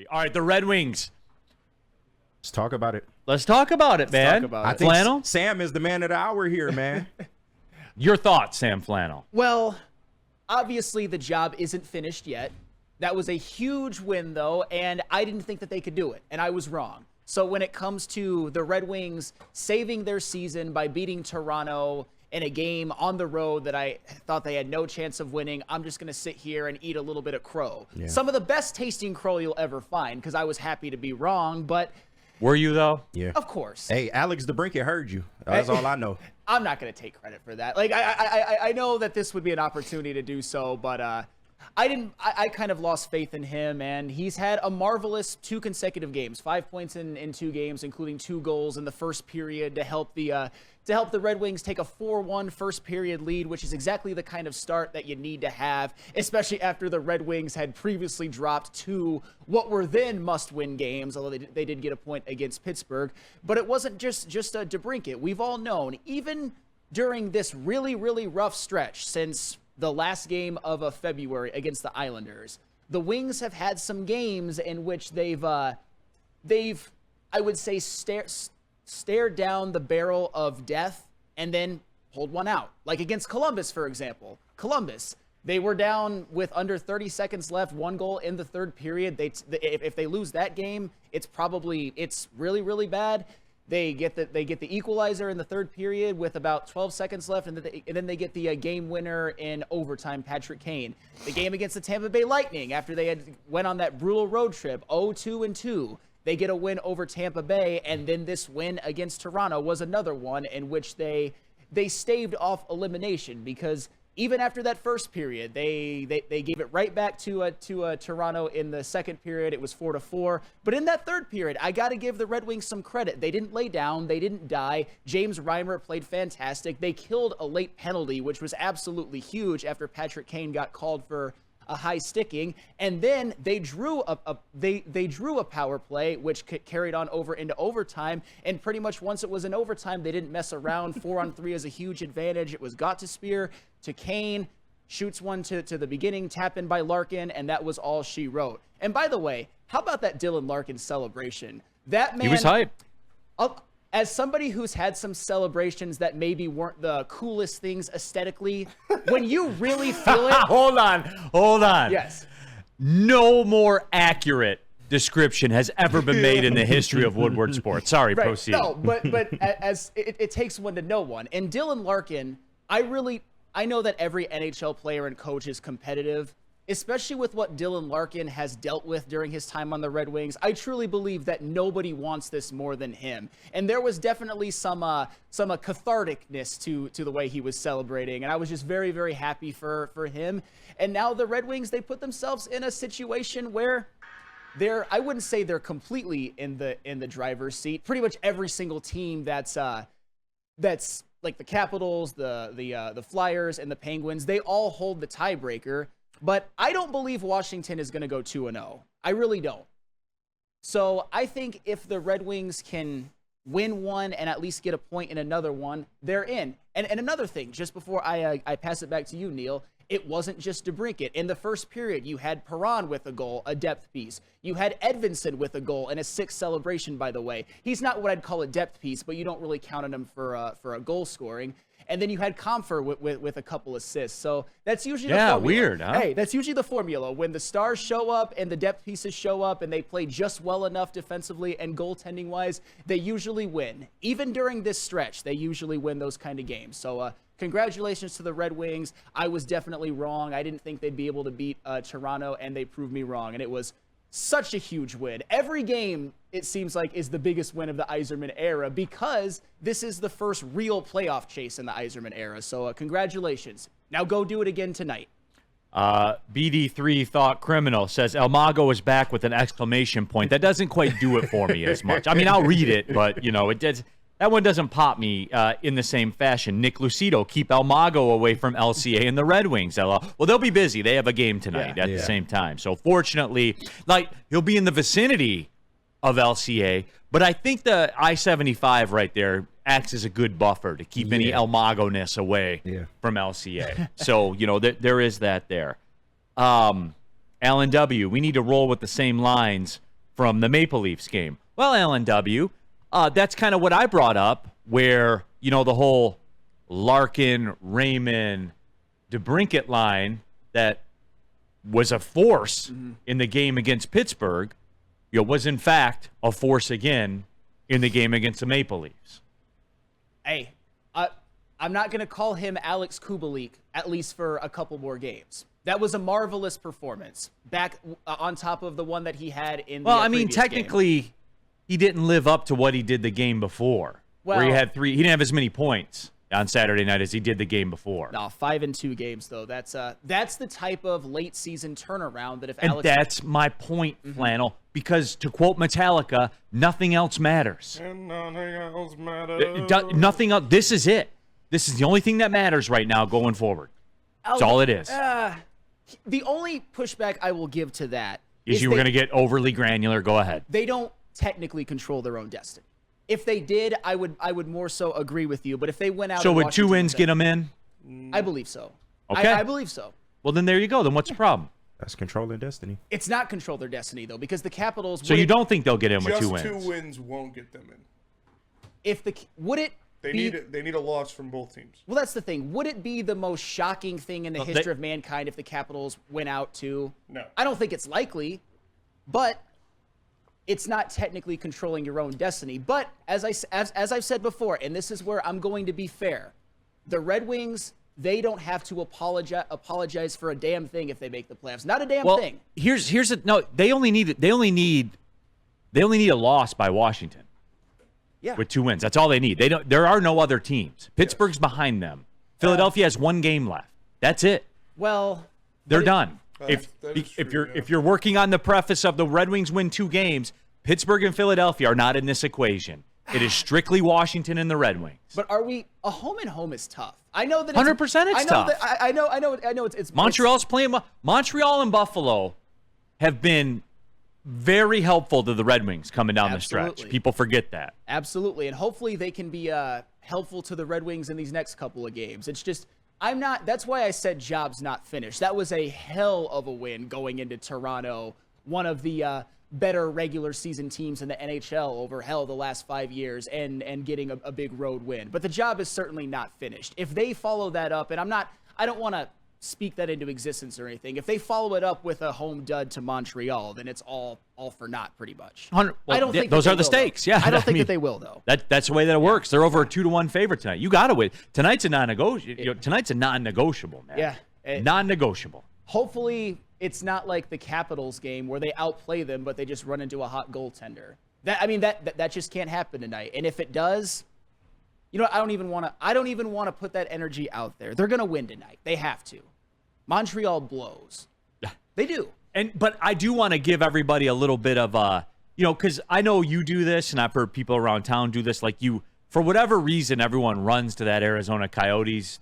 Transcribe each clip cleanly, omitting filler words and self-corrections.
All right, the Red Wings. Let's talk about it. Let's talk about it, man. I think Flannel? Sam is the man of the hour here, man. Your thoughts, Sam Flannel? Well, obviously the job isn't finished yet. That was a huge win, though, and I didn't think that they could do it, and I was wrong. So when it comes to the Red Wings saving their season by beating Toronto in a game on the road that I thought they had no chance of winning, I'm just going to sit here and eat a little bit of crow. Yeah. Some of the best tasting crow you'll ever find, because I was happy to be wrong, but... Were you, though? Yeah. Of course. Hey, Alex DeBrincat heard you. That's all I know. I'm not going to take credit for that. Like, I know that this would be an opportunity to do so, but I kind of lost faith in him, and he's had a marvelous 2 consecutive games, 5 points in 2 games, including 2 goals in the first period to help the Red Wings take a 4-1 first period lead, which is exactly the kind of start that you need to have, especially after the Red Wings had previously dropped 2 what were then must-win games, although they did get a point against Pittsburgh. But it wasn't just DeBrincat. We've all known, even during this really, really rough stretch since the last game of February against the Islanders, the Wings have had some games in which they've I would say, stared down the barrel of death and then pulled one out. Like against Columbus, for example. Columbus, they were down with under 30 seconds left, 1 goal in the third period. If they lose that game, it's really, really bad. They get the equalizer in the third period with about 12 seconds left, and then they get the game winner in overtime, Patrick Kane. The game against the Tampa Bay Lightning, after they had went on that brutal road trip, 0-2-2, they get a win over Tampa Bay, and then this win against Toronto was another one in which they staved off elimination, because even after that first period, they gave it right back to Toronto in the second period. It was 4-4. But in that third period, I got to give the Red Wings some credit. They didn't lay down. They didn't die. James Reimer played fantastic. They killed a late penalty, which was absolutely huge after Patrick Kane got called for a high sticking, and then they drew a power play which carried on over into overtime, and pretty much once it was in overtime, they didn't mess around. 4-on-3 is a huge advantage. It was Gottisbehere to Kane, shoots one to the beginning, tap in by Larkin, and that was all she wrote. And by the way, how about that Dylan Larkin celebration? That man, he was hyped. As somebody who's had some celebrations that maybe weren't the coolest things aesthetically, when you really feel it... Hold on. Yes. No more accurate description has ever been made in the history of Woodward sports. Sorry, right. Proceed. No, but as it takes one to know one. And Dylan Larkin, I know that every NHL player and coach is competitive, especially with what Dylan Larkin has dealt with during his time on the Red Wings. I truly believe that nobody wants this more than him. And there was definitely some catharticness to the way he was celebrating. And I was just very, very happy for him. And now the Red Wings, they put themselves in a situation where I wouldn't say they're completely in the driver's seat. Pretty much every single team that's like the Capitals, the Flyers, and the Penguins, they all hold the tiebreaker. But I don't believe Washington is going to go 2-0. I really don't. So I think if the Red Wings can win one and at least get a point in another one, they're in. And another thing, just before I pass it back to you, Neil, it wasn't just DeBrincat. In the first period, you had Perron with a goal, a depth piece. You had Edvinsson with a goal and a 6th celebration, by the way. He's not what I'd call a depth piece, but you don't really count on him for a goal scoring. And then you had Comfer with a couple assists. So that's usually the formula. Weird, huh? Hey, that's usually the formula. When the stars show up and the depth pieces show up and they play just well enough defensively and goaltending-wise, they usually win. Even during this stretch, they usually win those kind of games. So congratulations to the Red Wings. I was definitely wrong. I didn't think they'd be able to beat Toronto, and they proved me wrong. And it was such a huge win. Every game, it seems like, is the biggest win of the Yzerman era, because this is the first real playoff chase in the Yzerman era. So congratulations. Now go do it again tonight. BD3 Thought Criminal says El Mago is back with an exclamation point. That doesn't quite do it for me as much. I mean, I'll read it, but it does. That one doesn't pop me in the same fashion. Nick Lucido, keep El Mago away from LCA and the Red Wings. Well, they'll be busy. They have a game tonight at the same time. So fortunately, he'll be in the vicinity of LCA. But I think the I-75 right there acts as a good buffer to keep any El Mago-ness away from LCA. So, there is that there. Alan W., we need to roll with the same lines from the Maple Leafs game. Well, Alan W., that's kind of what I brought up, where, the whole Larkin, Raymond, DeBrincat line that was a force in the game against Pittsburgh, was in fact a force again in the game against the Maple Leafs. Hey, I'm not going to call him Alex Kubalik, at least for a couple more games. That was a marvelous performance, back on top of the one that he had in the previous technically, game. He didn't live up to what he did the game before, where he had 3. He didn't have as many points on Saturday night as he did the game before. No, 5 in 2 games, though. That's the type of late season turnaround that if and that's my point, Flannel, because to quote Metallica, nothing else matters. And nothing else matters. Nothing else. This is it. This is the only thing that matters right now going forward. That's all it is. The only pushback I will give to that is you were going to get overly granular. Go ahead. They don't technically control their own destiny. If they did, I would more so agree with you. But if they went out, so would 2 wins get them in? I believe so. Okay, I believe so. Well, then there you go. Then what's the problem? That's controlling destiny. It's not control their destiny though, because the Capitals. So you don't think they'll get in with 2 wins? Just 2 wins won't get them in. They need a loss from both teams. Well, that's the thing. Would it be the most shocking thing in the history of mankind if the Capitals went out to? No. I don't think it's likely, but it's not technically controlling your own destiny. But as I've said before, and this is where I'm going to be fair, the Red Wings, they don't have to apologize for a damn thing if they make the playoffs. Not a damn thing. They only need a loss by Washington. Yeah. With 2 wins. That's all they need. There are no other teams. Pittsburgh's behind them. Philadelphia has 1 game left. That's it. Well, they're done. If You're working on the preface of the Red Wings win 2 games, Pittsburgh and Philadelphia are not in this equation. It is strictly Washington and the Red Wings. But are we a home and home is tough. I know that 100% it's tough. I know it's Montreal's playing. Montreal and Buffalo have been very helpful to the Red Wings coming down the stretch. People forget that. Absolutely, and hopefully they can be helpful to the Red Wings in these next couple of games. It's just that's why I said job's not finished. That was a hell of a win going into Toronto, one of the better regular season teams in the NHL over the last 5 years, and getting a big road win. But the job is certainly not finished. If they follow that up, and I don't want to speak that into existence or anything. If they follow it up with a home dud to Montreal, then it's all for naught, pretty much. Well, I don't think those are the stakes. Though. Yeah, I don't think that they will, though. That's the way that it works. They're over a 2-1 favorite tonight. You got to win. Tonight's a non-negotiable. Tonight's a non-negotiable, man. Yeah, non-negotiable. Hopefully, it's not like the Capitals game where they outplay them, but they just run into a hot goaltender. That just can't happen tonight. And if it does, I don't even want to put that energy out there. They're gonna win tonight. They have to. Montreal blows. They do. But I do want to give everybody a little bit of because I know you do this, and I've heard people around town do this. Like for whatever reason, everyone runs to that Arizona Coyotes,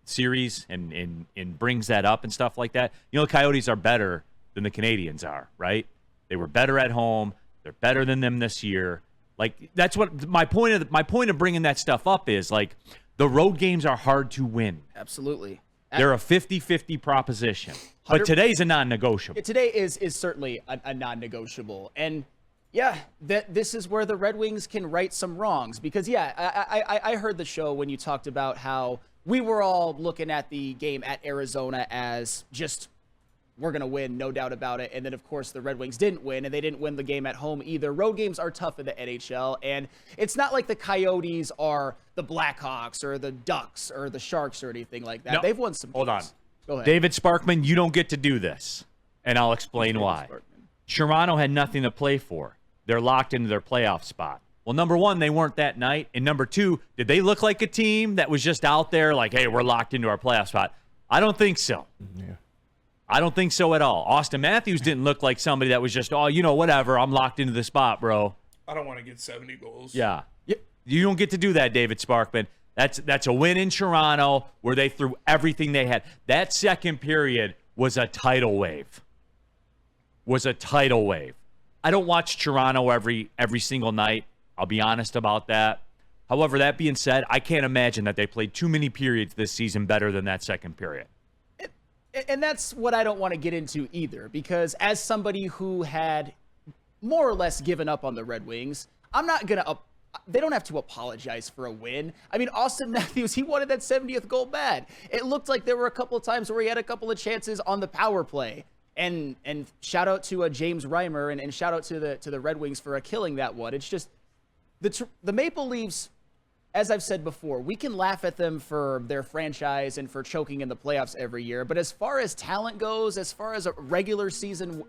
series and brings that up and stuff like that. The Coyotes are better than the Canadians are, right? They were better at home. They're better than them this year. Like that's what my point of bringing that stuff up is. Like the road games are hard to win. Absolutely. They're a 50-50 proposition. But today's a non-negotiable. Today is certainly a non-negotiable. And this is where the Red Wings can right some wrongs. Because I heard the show when you talked about how we were all looking at the game at Arizona as just, we're going to win, no doubt about it. And then, of course, the Red Wings didn't win, and they didn't win the game at home either. Road games are tough in the NHL, and it's not like the Coyotes are the Blackhawks or the Ducks or the Sharks or anything like that. No, They've won some games. Hold on. Go ahead. David Sparkman, you don't get to do this, and I'll explain why. Toronto had nothing to play for. They're locked into their playoff spot. Well, number one, they weren't that night. And number two, did they look like a team that was just out there like, hey, we're locked into our playoff spot? I don't think so. Yeah. I don't think so at all. Austin Matthews didn't look like somebody that was just, whatever, I'm locked into the spot, bro. I don't want to get 70 goals. Yeah. You don't get to do that, David Sparkman. That's a win in Toronto where they threw everything they had. That second period was a tidal wave. I don't watch Toronto every single night. I'll be honest about that. However, that being said, I can't imagine that they played too many periods this season better than that second period. And that's what I don't want to get into either, because as somebody who had more or less given up on the Red Wings. I'm not going to they don't have to apologize for a win. I mean, Austin Matthews, he wanted that 70th goal bad. It looked like there were a couple of times where he had a couple of chances on the power play. And shout out to James Reimer and shout out to the Red Wings for killing that one. It's just the Maple Leafs, as I've said before, we can laugh at them for their franchise and for choking in the playoffs every year. But as far as talent goes, as far as a regular season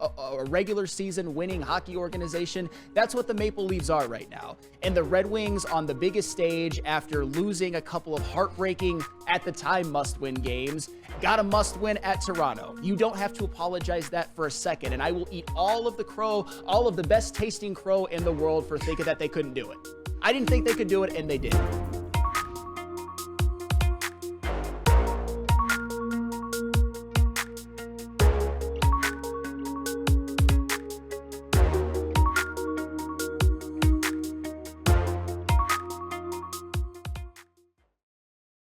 winning hockey organization, that's what the Maple Leafs are right now. And the Red Wings on the biggest stage after losing a couple of heartbreaking, at the time, must-win games, got a must-win at Toronto. You don't have to apologize that for a second. And I will eat all of the crow, all of the best tasting crow in the world for thinking that they couldn't do it. I didn't think they could do it, and they did.